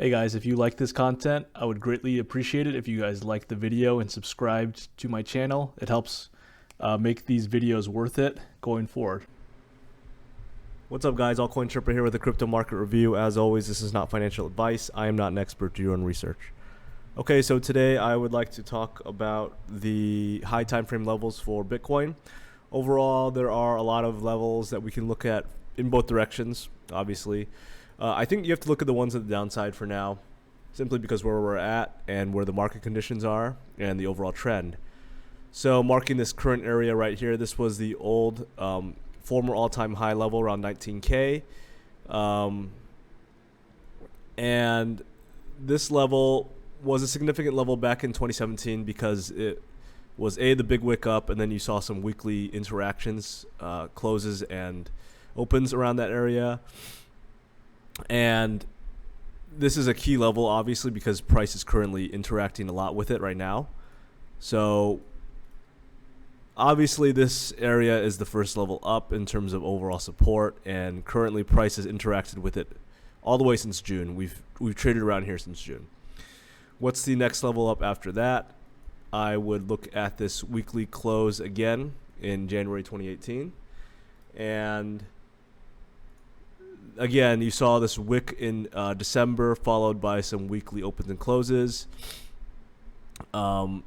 Hey guys, if you like this content, I would greatly appreciate it if you guys like the video and subscribed to my channel. It helps make these videos worth it going forward. What's up, guys? Altcoin Tripper here with a crypto market review. As always, this is not financial advice. I am not an expert. Do your own research. Okay, so today I would like to talk about the high time frame levels for Bitcoin. Overall, there are a lot of levels that we can look at in both directions, obviously. I think you have to look at the ones at the downside for now, simply because where we're at and where the market conditions are and the overall trend. So marking this current area right here, this was the old former all-time high level around 19K. And this level was a significant level back in 2017 because it was the big wick up, and then you saw some weekly interactions, closes and opens around that area. And this is a key level, obviously, because price is currently interacting a lot with it right now. So obviously this area is the first level up in terms of overall support, and currently price has interacted with it all the way since June. We've traded around here since June. What's the next level up after that? I would look at this weekly close again in January 2018. And again, you saw this wick in December, followed by some weekly opens and closes. And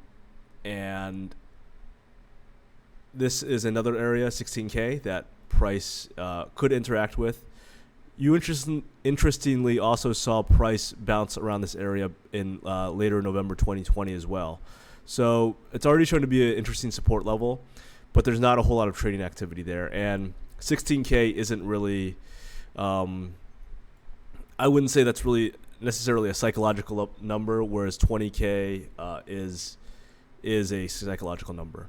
this is another area, 16K, that price could interact with. You interestingly also saw price bounce around this area in later November 2020 as well. So it's already shown to be an interesting support level, but there's not a whole lot of trading activity there. And 16K isn't really, I wouldn't say that's really necessarily a psychological number, whereas 20K is a psychological number.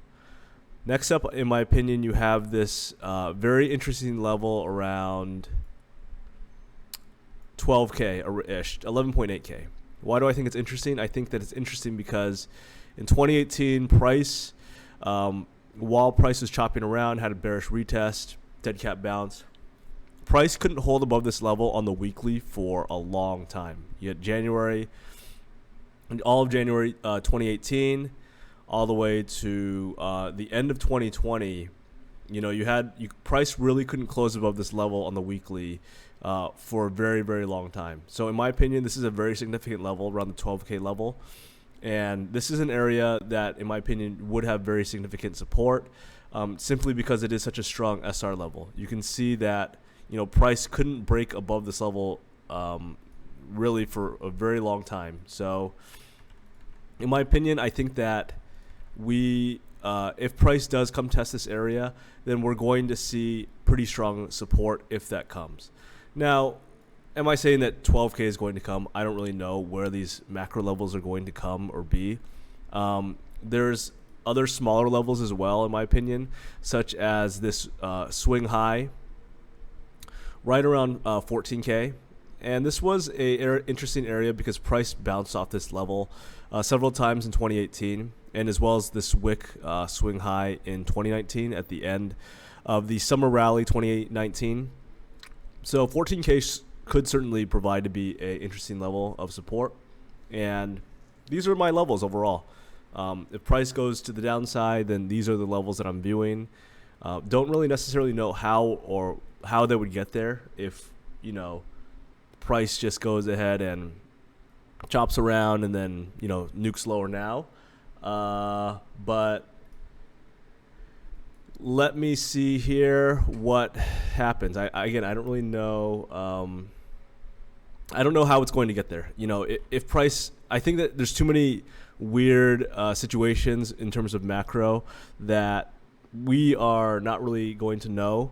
Next up, in my opinion, you have this very interesting level around 12K-ish, 11.8K. Why do I think it's interesting? I think that it's interesting because in 2018, price, while price was chopping around, had a bearish retest, dead cat bounce. Price couldn't hold above this level on the weekly for a long time. You had January, and all of January 2018, all the way to the end of 2020. You know, price really couldn't close above this level on the weekly for a very, very long time. So in my opinion, this is a very significant level around the 12K level. And this is an area that, in my opinion, would have very significant support simply because it is such a strong SR level. You can see that, you know, price couldn't break above this level really for a very long time. So in my opinion, I think that if price does come test this area, then we're going to see pretty strong support if that comes. Now, am I saying that 12K is going to come? I don't really know where these macro levels are going to come or be. There's other smaller levels as well, in my opinion, such as this swing high right around 14K. And this was a interesting area because price bounced off this level several times in 2018, and as well as this wick swing high in 2019 at the end of the summer rally 2019. So 14K could certainly provide to be an interesting level of support, and these are my levels overall. If price goes to the downside, then these are the levels that I'm viewing. Don't really necessarily know how they would get there if, you know, price just goes ahead and chops around and then, you know, nukes lower now. But let me see here what happens. I don't really know. I don't know how it's going to get there. You know, if price, I think that there's too many weird situations in terms of macro that we are not really going to know.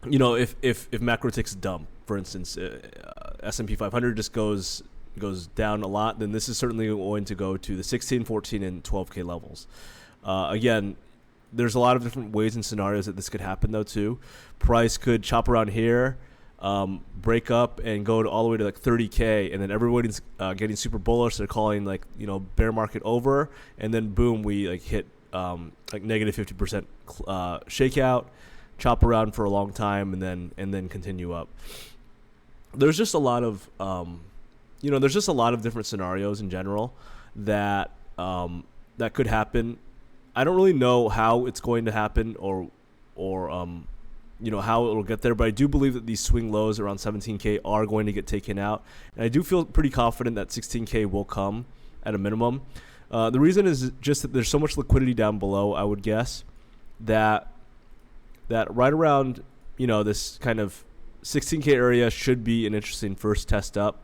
You know, if macro takes a dump, for instance, S&P 500 just goes down a lot, then this is certainly going to go to the 16, 14, and 12K levels. Again, there's a lot of different ways and scenarios that this could happen, though, too. Price could chop around here, break up, and go all the way to like 30K, and then everybody's getting super bullish. They're calling, like, you know, bear market over, and then boom, we like hit like negative 50% shakeout, chop around for a long time, and then continue up. there's just a lot of there's just a lot of different scenarios in general that that could happen. I don't really know how it's going to happen or how it'll get there, but I do believe that these swing lows around 17K are going to get taken out, and I do feel pretty confident that 16K will come at a minimum. The reason is just that there's so much liquidity down below. I would guess that right around this kind of 16K area should be an interesting first test up.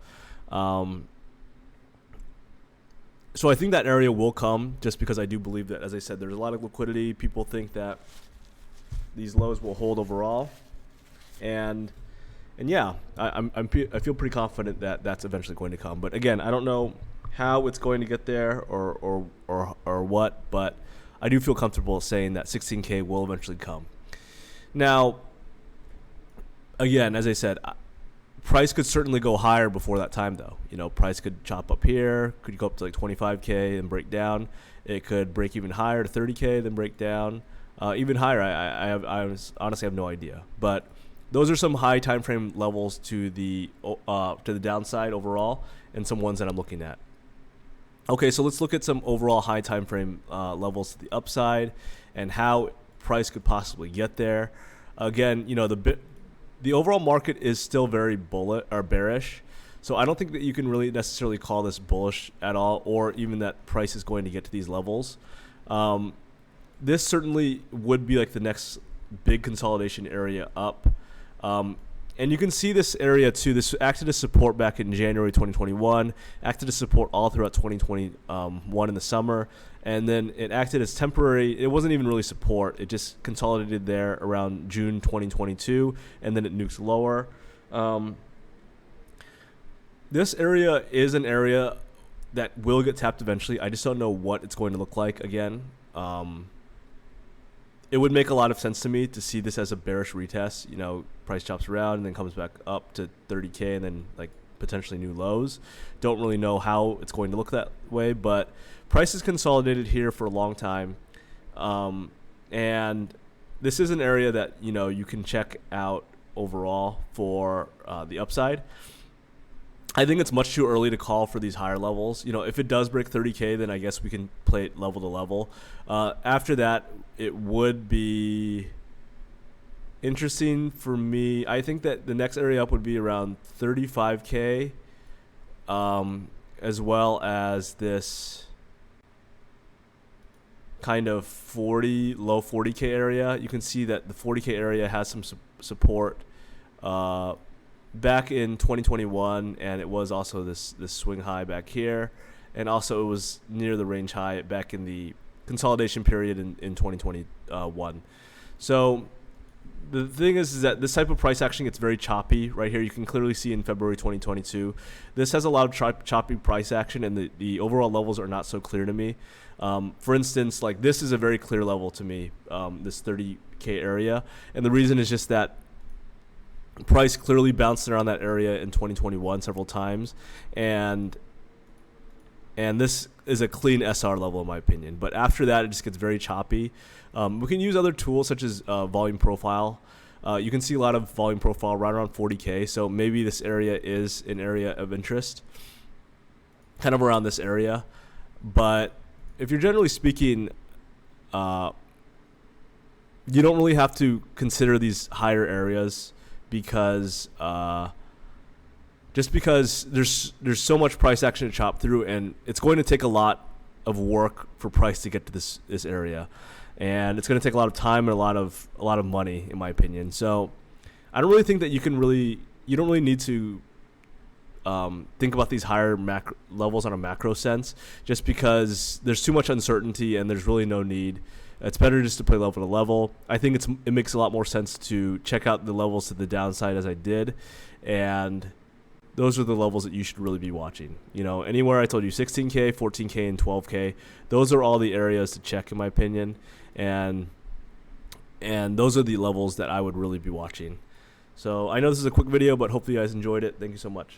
So I think that area will come, just because I do believe that, as I said, there's a lot of liquidity. People think that these lows will hold overall, and yeah, I feel pretty confident that that's eventually going to come. But again, I don't know how it's going to get there or what, but I do feel comfortable saying that 16K will eventually come. Now, again, as I said, price could certainly go higher before that time, though. Price could chop up here, could go up to like 25K and break down. It could break even higher to 30K, then break down even higher. I honestly have no idea, but those are some high time frame levels to the downside overall, and some ones that I'm looking at. Okay, so let's look at some overall high time frame levels to the upside and how price could possibly get there. Again, the overall market is still very bullish or bearish, so I don't think that you can really necessarily call this bullish at all, or even that price is going to get to these levels. This certainly would be like the next big consolidation area up. And you can see this area too. This acted as support back in January 2021, acted as support all throughout 2021 in the summer, and then it acted as temporary. It wasn't even really support. It just consolidated there around June 2022, and then it nukes lower. This area is an area that will get tapped eventually. I just don't know what it's going to look like again. It would make a lot of sense to me to see this as a bearish retest. Price chops around and then comes back up to 30K and then like potentially new lows. Don't really know how it's going to look that way, but price is consolidated here for a long time. And this is an area that, you can check out overall for the upside. I think it's much too early to call for these higher levels. If it does break 30K, then I guess we can play it level to level. After that, it would be interesting for me. I think that the next area up would be around 35K, as well as this kind of low 40K area. You can see that the 40K area has some support back in 2021, and it was also this swing high back here, and also it was near the range high back in the consolidation period in 2021. So the thing is that this type of price action gets very choppy. Right here, you can clearly see in February 2022, this has a lot of choppy price action, and the overall levels are not so clear to me. For instance, like this is a very clear level to me, this 30K area, and the reason is just that price clearly bounced around that area in 2021 several times, and this is a clean SR level in my opinion. But after that, it just gets very choppy. We can use other tools such as volume profile. You can see a lot of volume profile right around 40K, so maybe this area is an area of interest, kind of around this area. But if you're generally speaking, you don't really have to consider these higher areas, because just because there's so much price action to chop through, and it's going to take a lot of work for price to get to this area, and it's going to take a lot of time and a lot of money, in my opinion. So I don't really think that you don't really need to think about these higher macro levels on a macro sense, just because there's too much uncertainty and there's really no need. It's better just to play level to level. I think it makes a lot more sense to check out the levels to the downside as I did, and those are the levels that you should really be watching. Anywhere I told you 16K, 14K, and 12K, those are all the areas to check, in my opinion, and those are the levels that I would really be watching. So I know this is a quick video, but hopefully you guys enjoyed it. Thank you so much.